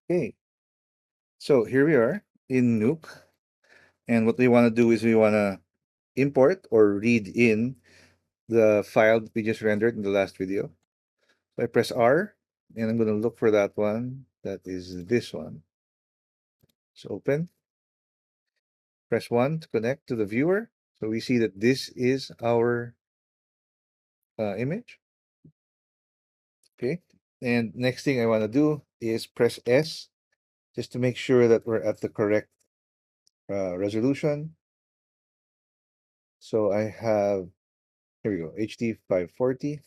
Okay, so here we are in Nuke, and what we want to do is we want to import or read in the file that we just rendered in the last video. So I press R, and I'm going to look for that one. That is this one. So open, press 1 to connect to the viewer. So we see that this is our image. Okay, and next thing I want to do is press S just to make sure that we're at the correct resolution. So I have, here we go, HD 540.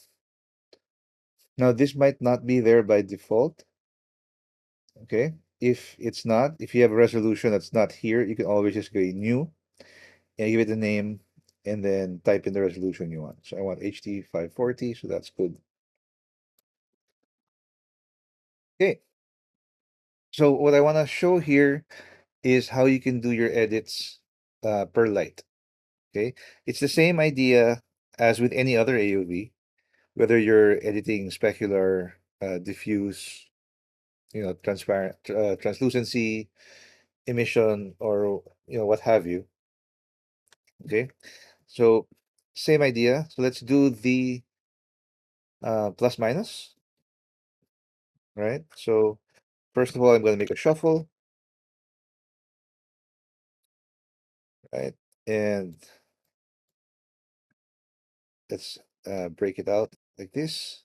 Now, this might not be there by default, okay? If it's not, if you have a resolution that's not here, you can always just go new and give it a name and then type in the resolution you want. So I want HD 540, so that's good. Okay, so what I want to show here is how you can do your edits per light, okay? It's the same idea as with any other AOV, whether you're editing specular, diffuse, transparent, translucency, emission, or what have you. Okay, so same idea. So let's do the plus minus, right? So first of all, I'm going to make a shuffle, right? And let's break it out like this.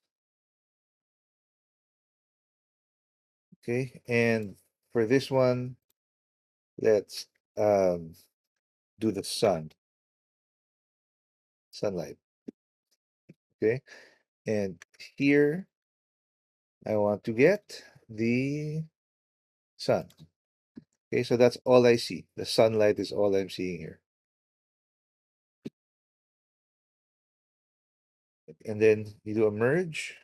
Okay, and for this one, let's do the sunlight. Okay, and here I want to get the sun. Okay, so that's all I see. The sunlight is all I'm seeing here. And then you do a merge,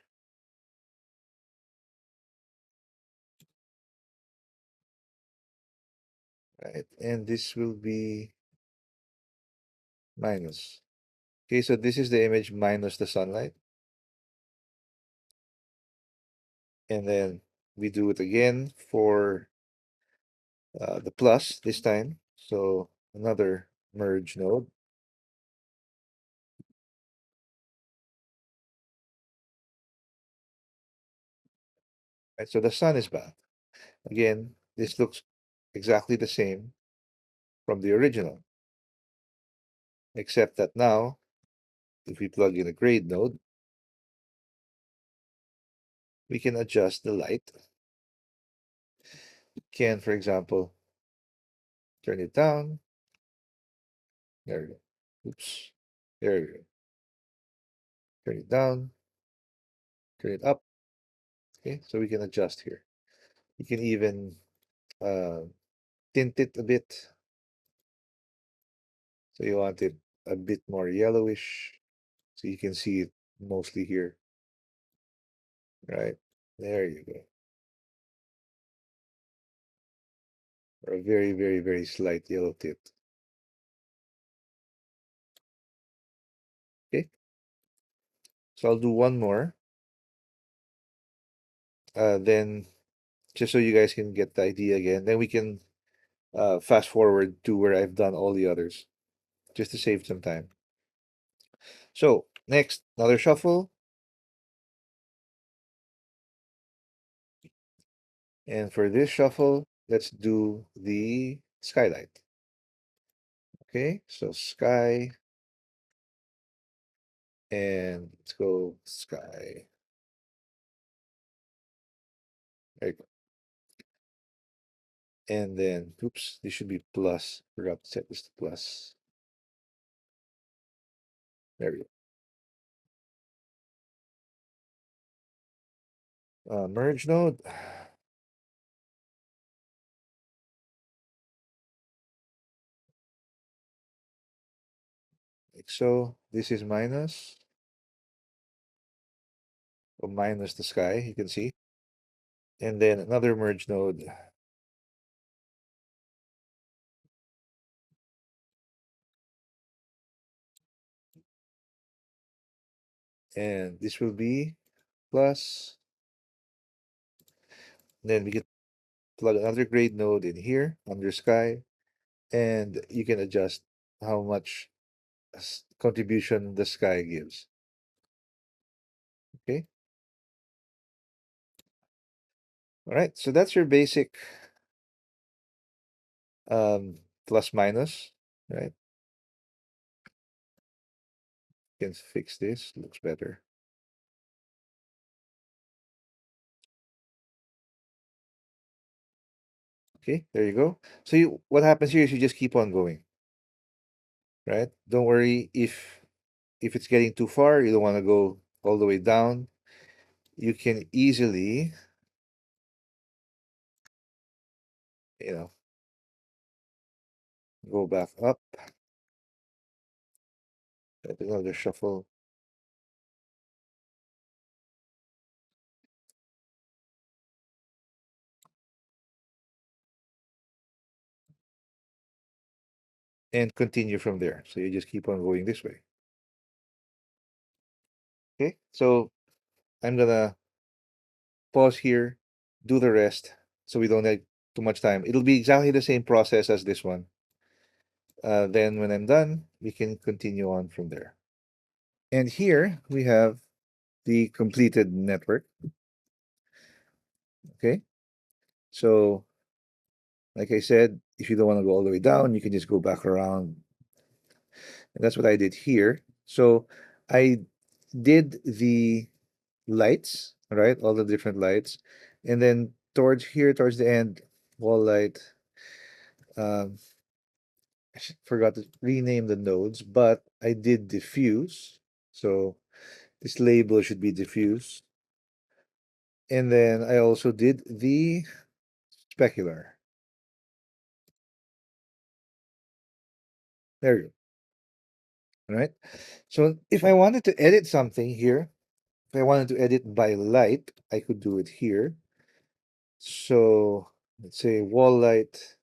right? And this will be minus. Okay, so this is the image minus the sunlight. And then we do it again for the plus this time. So another merge node. Right, so the sun is back. Again, this looks exactly the same from the original, except that now, if we plug in a grade node, we can adjust the light. Can, for example, turn it down. There we go. Oops. There we go. Turn it down. Turn it up. Okay, so we can adjust here. You can even uh, tint it a bit. So you want it a bit more yellowish. So you can see it mostly here. Right? There you go. Or a very, very, very slight yellow tint. Okay. So I'll do one more. Then just so you guys can get the idea again, then we can fast forward to where I've done all the others, just to save some time. So next, another shuffle. And for this shuffle, let's do the skylight. Okay, so sky, and let's go sky. There you go. And then, oops, this should be plus. Forgot to set this to plus. There we go. Merge node. Like so. This is minus, or minus the sky, you can see. And then another merge node. And this will be plus. Then we get plug another grade node in here under sky, and you can adjust how much contribution the sky gives. Okay. All right. So that's your basic plus minus, right? Can fix this. Looks better. Okay, there you go. So what happens here is you just keep on going, right? Don't worry if it's getting too far, you don't want to go all the way down. You can easily, you know, go back up, get another shuffle, and continue from there. So you just keep on going this way. Okay, so I'm gonna pause here, do the rest, so we don't have too much time. It'll be exactly the same process as this one. Then when I'm done, we can continue on from there. And here we have the completed network. Okay, so like I said, if you don't want to go all the way down, you can just go back around. And that's what I did here. So I did the lights, right? All the different lights. And then towards here, towards the end, wall light. Um, forgot to rename the nodes, but I did diffuse. So this label should be diffuse. And then I also did the specular. There you go. All right. So if I wanted to edit something here, if I wanted to edit by light, I could do it here. So let's say wall light.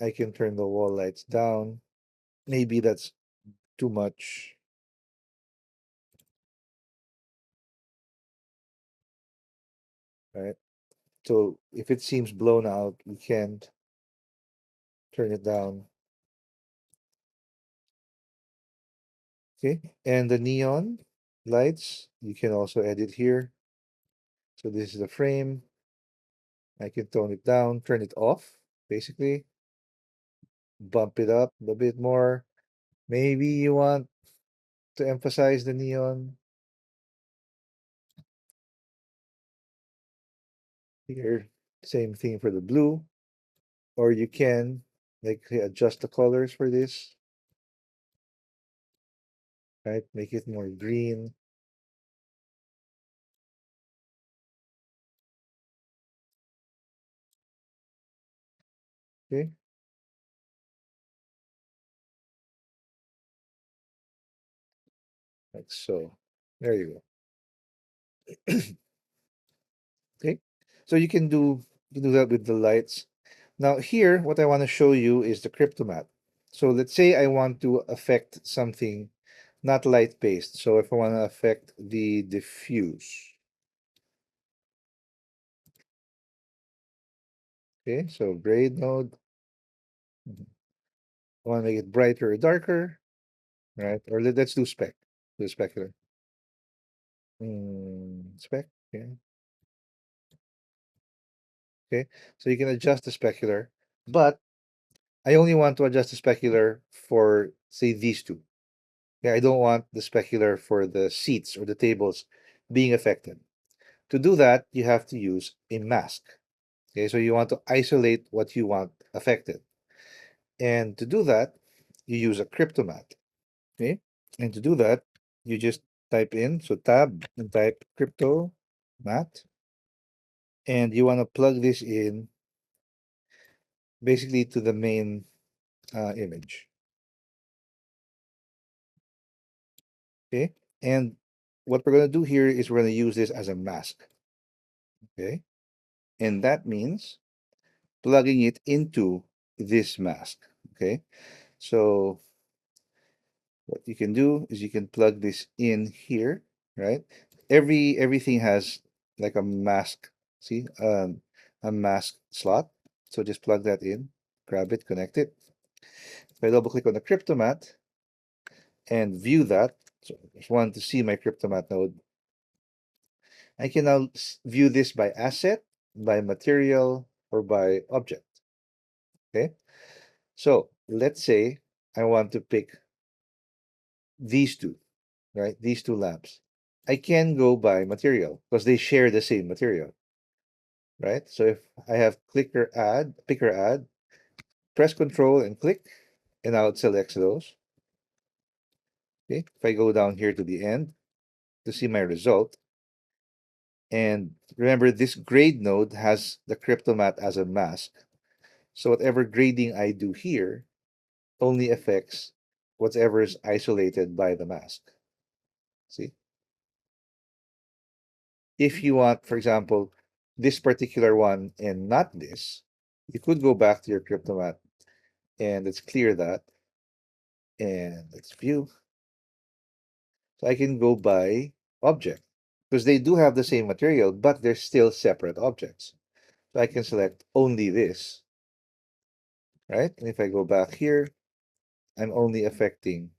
I can turn the wall lights down. Maybe that's too much. Right? So if it seems blown out, we can turn it down. Okay. And the neon lights, you can also edit here. So this is the frame. I can tone it down, turn it off, basically. Bump it up a bit more. Maybe you want to emphasize the neon here. Same thing for the blue. Or you can like adjust the colors for this, right? Make it more green. Okay. Like so. There you go. Okay. So you can do that with the lights. Now here, what I want to show you is the cryptomat. So let's say I want to affect something not light-based. So if I want to affect the diffuse. Okay, so grade node. Mhm. I want to make it brighter or darker, right? Or let's do spec. Do specular. Spec. Okay. Okay. So you can adjust the specular, but I only want to adjust the specular for, say, these two. Yeah, I don't want the specular for the seats or the tables being affected. To do that, you have to use a mask. Okay, so you want to isolate what you want affected. And to do that, you use a cryptomat. Okay, and to do that, you just type in, so tab and type crypto mat, and you want to plug this in basically to the main image. Okay, and what we're going to do here is we're going to use this as a mask. Okay, and that means plugging it into this mask. Okay, so what you can do is you can plug this in here, right? Everything has like a mask. See, a mask slot. So just plug that in, grab it, connect it. If I double click on the Cryptomat and view that, so I just want to see my Cryptomat node, I can now view this by asset, by material, or by object. Okay. So let's say I want to pick these two, right? These two lamps. I can go by material because they share the same material, right? So if I have picker add, press Control and click, and now it selects those. Okay. If I go down here to the end to see my result, and remember this grade node has the Cryptomat as a mask. So whatever grading I do here only affects whatever is isolated by the mask. See? If you want, for example, this particular one and not this, you could go back to your Cryptomat and let's clear that and let's view. So I can go by object because they do have the same material, but they're still separate objects. So I can select only this, right? And if I go back here, I'm only affecting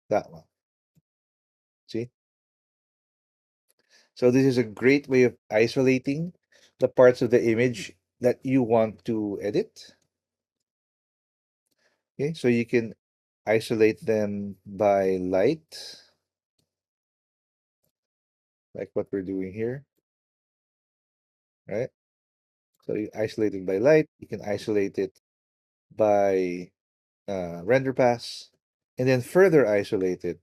that one. See? So this is a great way of isolating the parts of the image that you want to edit. Okay, so you can isolate them by light, like what we're doing here, right? So you isolate it by light, you can isolate it by render pass, and then further isolate it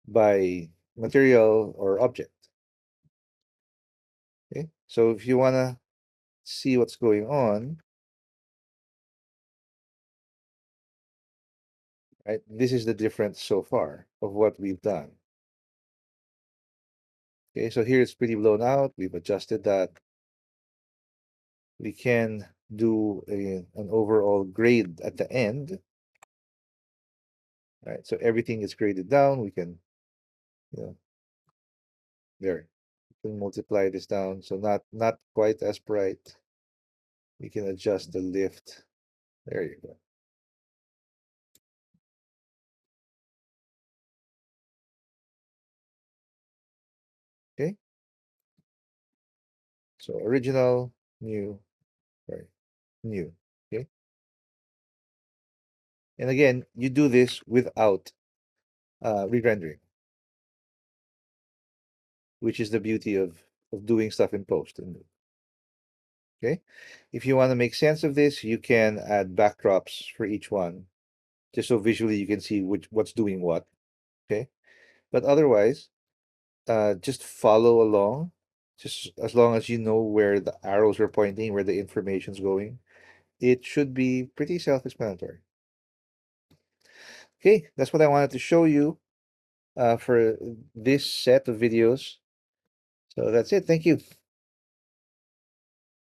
by material or object. Okay, so if you want to see what's going on, right, this is the difference so far of what we've done. Okay, so here it's pretty blown out. We've adjusted that. We can do an overall grade at the end, right? So everything is graded down. We can, you know, there. We can multiply this down. So not quite as bright. We can adjust the lift. There you go. Okay. So original, new, right? New. Okay. And again, you do this without re-rendering, which is the beauty of doing stuff in post. Okay. If you want to make sense of this, you can add backdrops for each one, just so visually you can see what's doing what. Okay. But otherwise, just follow along. Just as long as you know where the arrows are pointing, where the information's going, it should be pretty self-explanatory. Okay, that's what I wanted to show you for this set of videos. So that's it. Thank you.